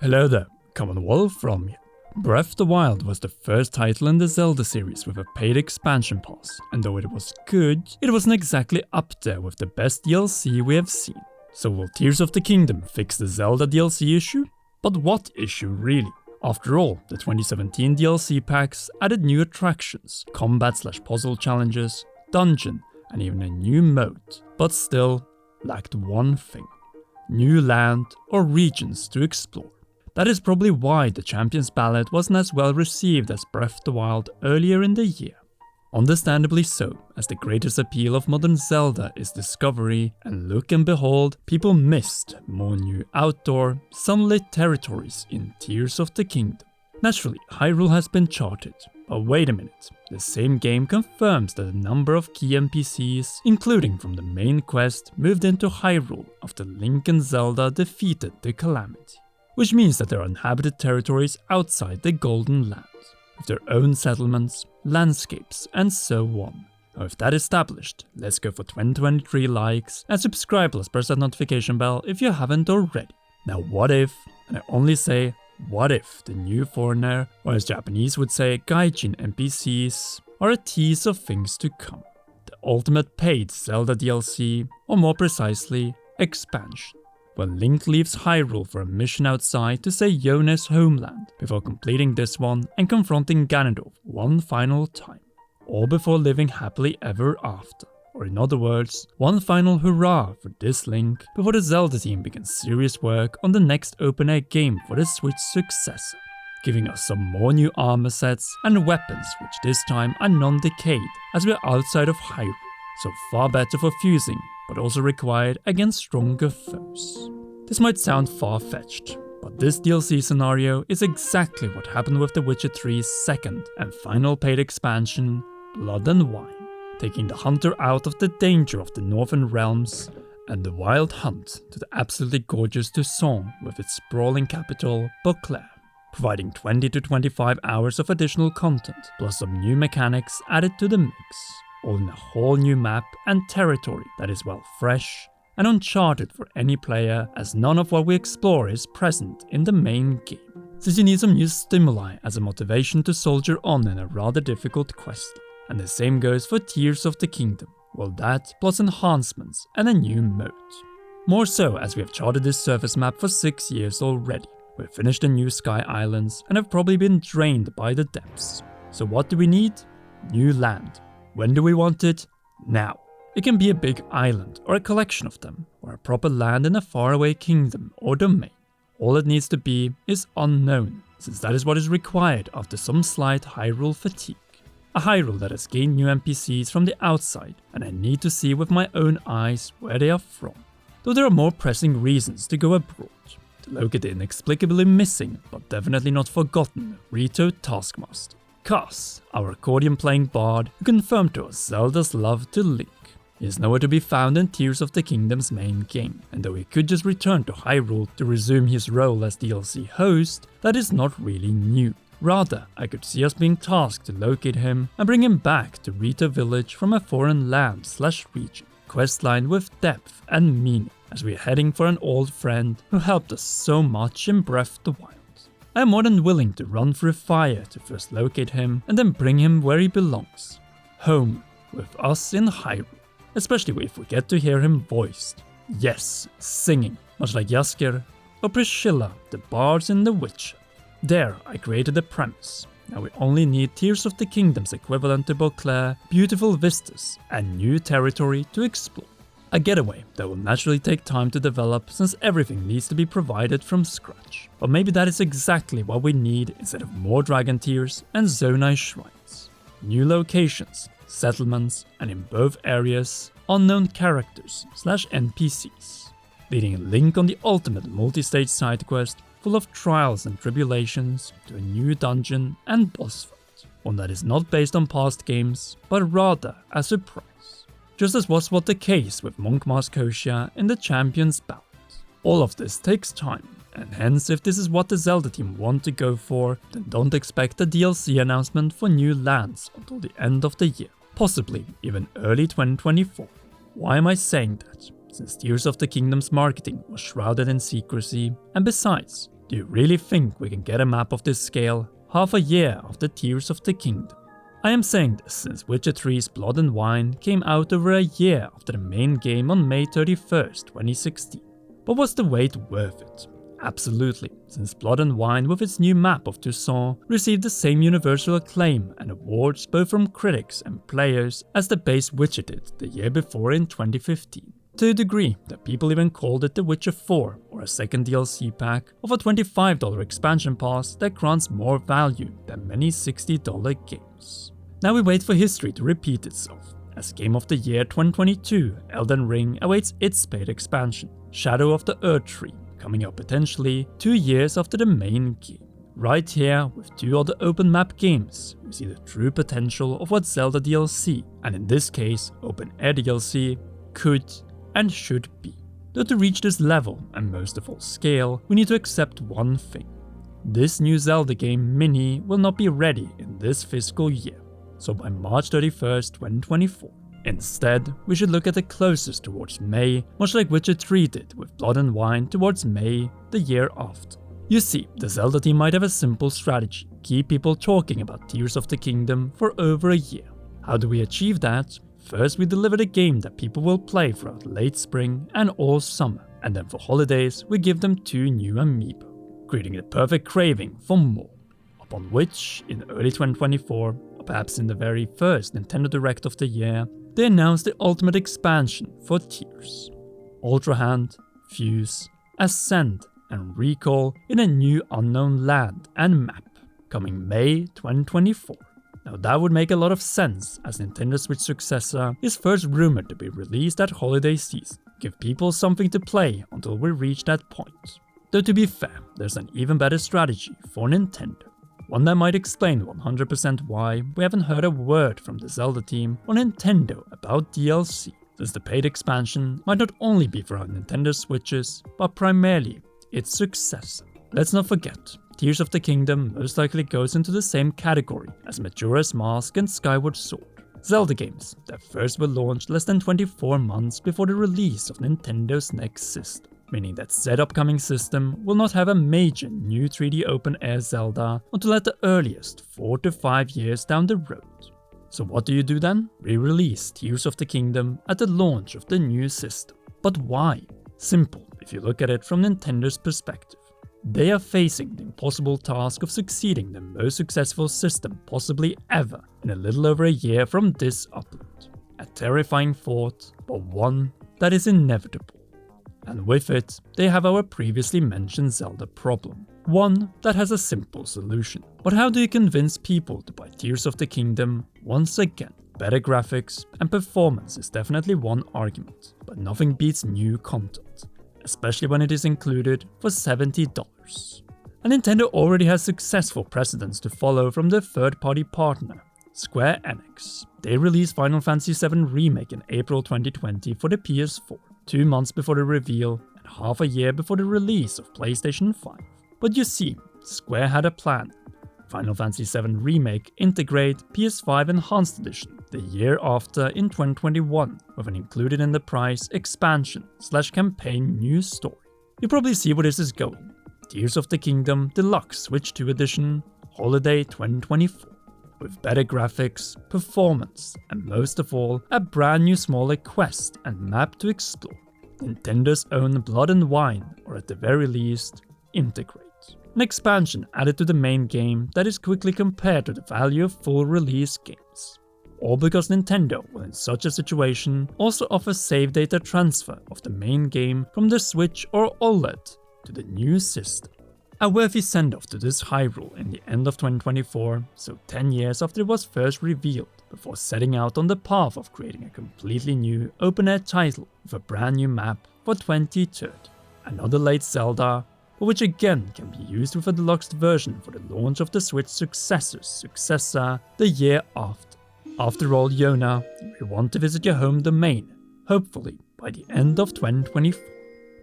Hello there, Commonwealth from here. Breath of the Wild was the first title in the Zelda series with a paid expansion pass, and though it was good, it wasn't exactly up there with the best DLC we have seen. So will Tears of the Kingdom fix the Zelda DLC issue? But what issue really? After all, the 2017 DLC packs added new attractions, combat/puzzle challenges, dungeon, and even a new mode, but still lacked one thing: new land or regions to explore. That is probably why the Champion's Ballad wasn't as well received as Breath of the Wild earlier in the year. Understandably so, as the greatest appeal of modern Zelda is discovery, and look and behold, people missed more new outdoor, sunlit territories in Tears of the Kingdom. Naturally, Hyrule has been charted, but wait a minute, the same game confirms that a number of key NPCs, including from the main quest, moved into Hyrule after Link and Zelda defeated the Calamity. Which means that there are inhabited territories outside the Golden Lands, with their own settlements, landscapes, and so on. Now with that established, let's go for 2023 likes, and subscribe plus press that notification bell if you haven't already. Now what if, and I only say what if, the new foreigner, or as Japanese would say gaijin NPCs, are a tease of things to come. The ultimate paid Zelda DLC, or more precisely, expansion. When Link leaves Hyrule for a mission outside to say Yone's homeland before completing this one and confronting Ganondorf one final time. All before living happily ever after. Or in other words, one final hurrah for this Link before the Zelda team begins serious work on the next open-air game for the Switch successor, giving us some more new armor sets and weapons which this time are non-decayed as we are outside of Hyrule, so far better for fusing, but also required against stronger foes. This might sound far-fetched, but this DLC scenario is exactly what happened with The Witcher 3's second and final paid expansion, Blood and Wine, taking the hunter out of the danger of the Northern Realms and the wild hunt to the absolutely gorgeous Toussaint with its sprawling capital, Beauclair, providing 20 to 25 hours of additional content, plus some new mechanics added to the mix. All in a whole new map and territory that is well fresh and uncharted for any player, as none of what we explore is present in the main game, since you need some new stimuli as a motivation to soldier on in a rather difficult quest. And the same goes for Tears of the Kingdom, well that plus enhancements and a new mode. More so as we have charted this surface map for 6 years already, we've finished the new Sky Islands and have probably been drained by the depths. So what do we need? New land. When do we want it? Now. It can be a big island, or a collection of them, or a proper land in a faraway kingdom or domain. All it needs to be is unknown, since that is what is required after some slight Hyrule fatigue. A Hyrule that has gained new NPCs from the outside, and I need to see with my own eyes where they are from. Though there are more pressing reasons to go abroad. To locate the inexplicably missing, but definitely not forgotten, Rito Taskmaster. Cass, our accordion-playing bard who confirmed to us Zelda's love to Link. He is nowhere to be found in Tears of the Kingdom's main game, and though he could just return to Hyrule to resume his role as DLC host, that is not really new. Rather, I could see us being tasked to locate him and bring him back to Rito Village from a foreign land/region, questline with depth and meaning, as we are heading for an old friend who helped us so much in Breath of the Wild. I am more than willing to run through fire to first locate him and then bring him where he belongs. Home, with us in Hyrule. Especially if we get to hear him voiced. Yes, singing, much like Jasqreate or Priscilla, the bards in The Witcher. There, I created the premise. Now we only need Tears of the Kingdom's equivalent to Beauclair, beautiful vistas, and new territory to explore. A getaway that will naturally take time to develop since everything needs to be provided from scratch. But maybe that is exactly what we need instead of more Dragon Tears and Zonai Shrines. New locations, settlements, and in both areas, unknown characters/NPCs, leading Link on the ultimate multi-stage side quest full of trials and tribulations to a new dungeon and boss fight, one that is not based on past games, but rather a surprise. Just as was the case with Monk Mask Koshia in the Champion's Ballad. All of this takes time, and hence if this is what the Zelda team want to go for, then don't expect a DLC announcement for new lands until the end of the year. Possibly even early 2024. Why am I saying that? Since Tears of the Kingdom's marketing was shrouded in secrecy, and besides, Do you really think we can get a map of this scale half a year after Tears of the Kingdom? I am saying this since Witcher 3's Blood and Wine came out over a year after the main game on May 31st, 2016. But was the wait worth it? Absolutely, since Blood and Wine with its new map of Toussaint received the same universal acclaim and awards both from critics and players as the base Witcher did the year before in 2015. To a degree that people even called it The Witcher 4 or a second DLC pack of a $25 expansion pass that grants more value than many $60 games. Now we wait for history to repeat itself, as Game of the Year 2022 Elden Ring awaits its paid expansion, Shadow of the Erdtree, coming out potentially 2 years after the main game. Right here, with 2 other open map games, we see the true potential of what Zelda DLC, and in this case Open Air DLC, could and should be. Though to reach this level, and most of all scale, we need to accept one thing. This new Zelda game Mini will not be ready in this fiscal year, so by March 31st, 2024. Instead, we should look at the closest towards May, much like Witcher 3 did with Blood and Wine towards May the year after. You see, the Zelda team might have a simple strategy: keep people talking about Tears of the Kingdom for over a year. How do we achieve that? First, we deliver the game that people will play throughout late spring and all summer, and then for holidays we give them 2 new amiibo, creating the perfect craving for more. Upon which, in early 2024, or perhaps in the very first Nintendo Direct of the year, they announced the ultimate expansion for Tears: Ultra Hand, Fuse, Ascend, and Recall in a new unknown land and map, coming May 2024. Now that would make a lot of sense, as Nintendo Switch successor is first rumored to be released at holiday season. Give people something to play until we reach that point. Though to be fair, there's an even better strategy for Nintendo. One that might explain 100% why we haven't heard a word from the Zelda team or Nintendo about DLC, since the paid expansion might not only be for our Nintendo Switches, but primarily its successor. Let's not forget, Tears of the Kingdom most likely goes into the same category as Majora's Mask and Skyward Sword, Zelda games that first were launched less than 24 months before the release of Nintendo's next system, meaning that said upcoming system will not have a major new 3D open-air Zelda until at the earliest 4 to 5 years down the road. So what do you do then? Re-release Tears of the Kingdom at the launch of the new system. But why? Simple, if you look at it from Nintendo's perspective. They are facing the impossible task of succeeding the most successful system possibly ever in a little over a year from this upload. A terrifying thought, but one that is inevitable. And with it, they have our previously mentioned Zelda problem. One that has a simple solution. But how do you convince people to buy Tears of the Kingdom once again? Better graphics and performance is definitely one argument, but nothing beats new content, especially when it is included for $70. And Nintendo already has successful precedents to follow from their third-party partner, Square Enix. They released Final Fantasy VII Remake in April 2020 for the PS4, 2 months before the reveal and half a year before the release of PlayStation 5. But you see, Square had a plan. Final Fantasy VII Remake integrate PS5 Enhanced Edition the year after in 2021 with an included in the price expansion/campaign new story. You probably see where this is going. Tears of the Kingdom Deluxe Switch 2 Edition Holiday 2024. With better graphics, performance, and most of all, a brand new smaller quest and map to explore. Nintendo's own Blood and Wine, or at the very least, integrate. An expansion added to the main game that is quickly compared to the value of full release games. All because Nintendo will in such a situation also offer save data transfer of the main game from the Switch or OLED to the new system. A worthy send-off to this Hyrule in the end of 2024, so 10 years after it was first revealed, before setting out on the path of creating a completely new open-air title with a brand new map for 2030. Another late Zelda, but which again can be used with a deluxe version for the launch of the Switch successor's successor the year after. After all, Yona, we want to visit your home domain, hopefully by the end of 2024.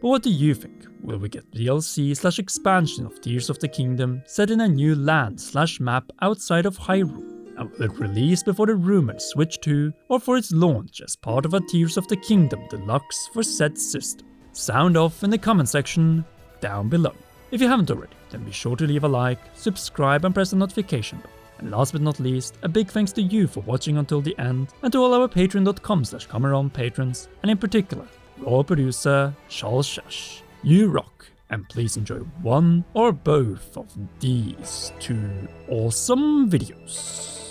But what do you think? Will we get DLC/expansion of Tears of the Kingdom set in a new land/map outside of Hyrule? And will it release before the rumored Switch 2 or for its launch as part of a Tears of the Kingdom Deluxe for said system? Sound off in the comment section down below. If you haven't already, then be sure to leave a like, subscribe and press the notification bell. And last but not least, a big thanks to you for watching until the end, and to all our patreon.com/CommonROM patrons, and in particular, Raw producer Charles Shash. You rock, and please enjoy one or both of these two awesome videos.